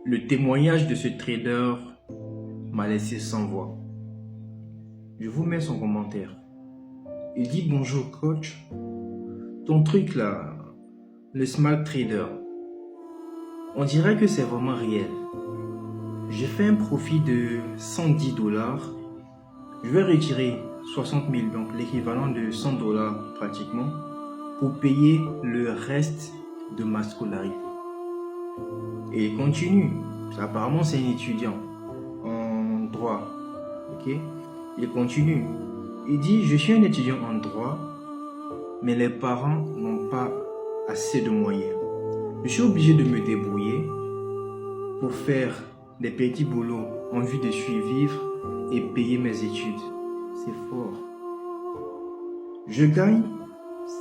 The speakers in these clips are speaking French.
Le témoignage de ce trader m'a laissé sans voix. Je vous mets son commentaire. Il dit: bonjour coach, ton truc là, le smart trader, on dirait que c'est vraiment réel. J'ai fait un profit de 110 dollars. Je vais retirer 60 000, donc l'équivalent de 100 dollars pratiquement, pour payer le reste de ma scolarité. Et il continue. Apparemment, c'est un étudiant en droit. Ok? Il continue. Il dit: je suis un étudiant en droit, mais les parents n'ont pas assez de moyens. Je suis obligé de me débrouiller pour faire des petits boulots en vue de survivre et payer mes études. C'est fort. Je gagne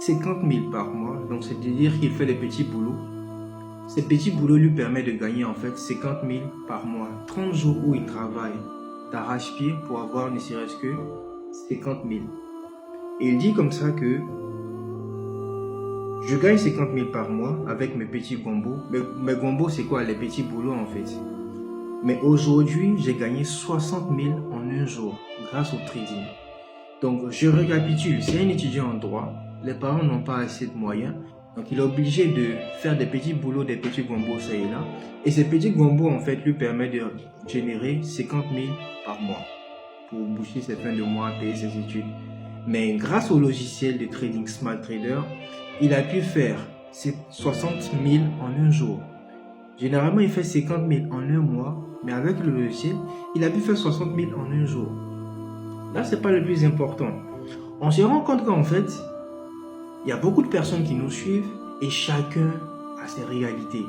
50 000 par mois, donc c'est-à-dire qu'il fait des petits boulots. Ces petits boulots lui permettent de gagner en fait 50 000 par mois. 30 jours où il travaille d'arrache-pied pour avoir ne serait-ce que 50 000. Et il dit comme ça que je gagne 50 000 par mois avec mes petits gombos. Mes gombos, c'est quoi? Les petits boulots en fait. Mais aujourd'hui, j'ai gagné 60 000 en un jour grâce au trading. Donc, je récapitule. C'est un étudiant en droit. Les parents n'ont pas assez de moyens. Donc, il est obligé de faire des petits boulots, des petits gombos, ça et là. Et ces petits gombos, en fait, lui permettent de générer 50 000 par mois pour boucher ses fins de mois, payer ses études. Mais grâce au logiciel de trading Smart Trader, il a pu faire 60 000 en un jour. Généralement, il fait 50 000 en un mois, mais avec le logiciel, il a pu faire 60 000 en un jour. Là, c'est pas le plus important. On se rend compte qu'en fait, il y a beaucoup de personnes qui nous suivent et chacun a ses réalités.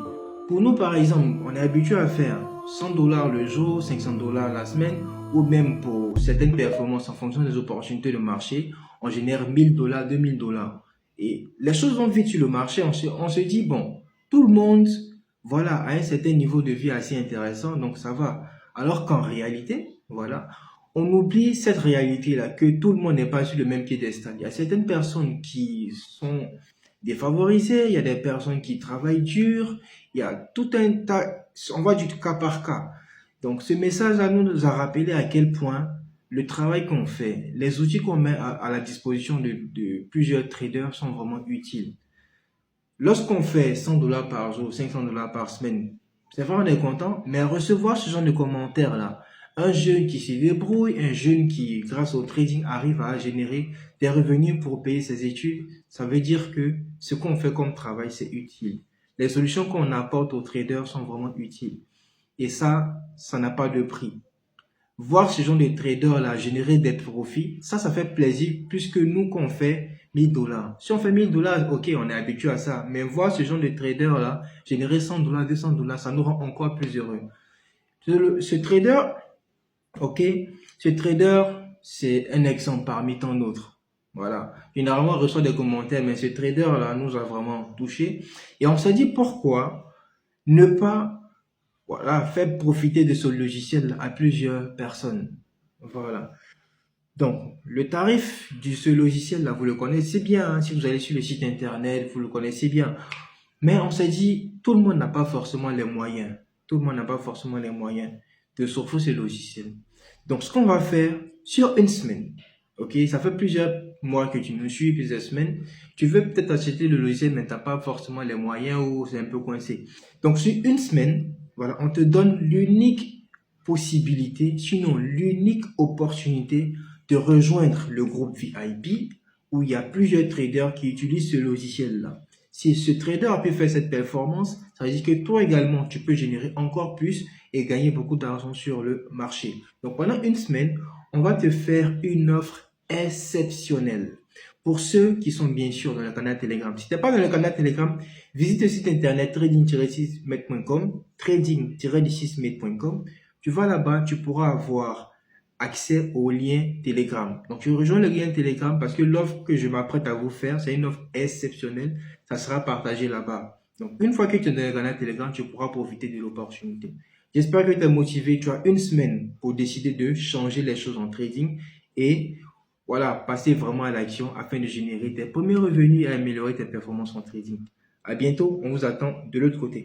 Pour nous, par exemple, on est habitué à faire 100 dollars le jour, 500 dollars la semaine, ou même pour certaines performances en fonction des opportunités de marché, on génère 1000 dollars, 2000 dollars. Et les choses vont vite sur le marché, on se dit, bon, tout le monde, voilà, a un certain niveau de vie assez intéressant, donc ça va. Alors qu'en réalité, voilà, on oublie cette réalité-là, que tout le monde n'est pas sur le même piédestal. Il y a certaines personnes qui sont défavorisées, il y a des personnes qui travaillent dur, il y a tout un tas, on va du cas par cas. Donc ce message-là nous a rappelé à quel point le travail qu'on fait, les outils qu'on met à la disposition de plusieurs traders sont vraiment utiles. Lorsqu'on fait 100 dollars par jour, 500 dollars par semaine, c'est vrai, on est content, mais recevoir ce genre de commentaires-là, un jeune qui se débrouille, un jeune qui, grâce au trading, arrive à générer des revenus pour payer ses études, ça veut dire que ce qu'on fait comme travail, c'est utile. Les solutions qu'on apporte aux traders sont vraiment utiles. Et ça n'a pas de prix. Voir ce genre de traders-là générer des profits, ça fait plaisir plus que nous qu'on fait 1000 dollars. Si on fait 1000 dollars, ok, on est habitué à ça. Mais voir ce genre de traders-là générer 100 dollars, 200 dollars, ça nous rend encore plus heureux. Ce trader, ok, ce trader, c'est un exemple parmi tant d'autres. Voilà. Généralement, on reçoit des commentaires, mais ce trader-là nous a vraiment touchés. Et on s'est dit pourquoi ne pas, voilà, faire profiter de ce logiciel à plusieurs personnes. Voilà. Donc, le tarif de ce logiciel-là, vous le connaissez bien. Hein. Si vous allez sur le site internet, vous le connaissez bien. Mais on s'est dit, tout le monde n'a pas forcément les moyens. Tout le monde n'a pas forcément les moyens de s'offrir ce logiciel. Donc, ce qu'on va faire sur une semaine, ok, ça fait plusieurs mois que tu nous suis, plusieurs semaines, tu veux peut-être acheter le logiciel, mais tu n'as pas forcément les moyens ou c'est un peu coincé. Donc, sur une semaine, voilà, on te donne l'unique possibilité, sinon l'unique opportunité de rejoindre le groupe VIP où il y a plusieurs traders qui utilisent ce logiciel-là. Si ce trader a pu faire cette performance, ça veut dire que toi également, tu peux générer encore plus et gagner beaucoup d'argent sur le marché. Donc pendant une semaine, on va te faire une offre exceptionnelle. Pour ceux qui sont bien sûr dans le canal Telegram. Si tu n'es pas dans le canal Telegram, visite le site internet trading-6mate.com, trading-6mate.com. Tu vas là-bas, tu pourras avoir accès au lien Telegram. Donc, tu rejoins le lien Telegram parce que l'offre que je m'apprête à vous faire, c'est une offre exceptionnelle. Ça sera partagé là-bas. Donc, une fois que tu es dans le canal Telegram, tu pourras profiter de l'opportunité. J'espère que tu es motivé. Tu as une semaine pour décider de changer les choses en trading et voilà, passer vraiment à l'action afin de générer tes premiers revenus et améliorer tes performances en trading. À bientôt, on vous attend de l'autre côté.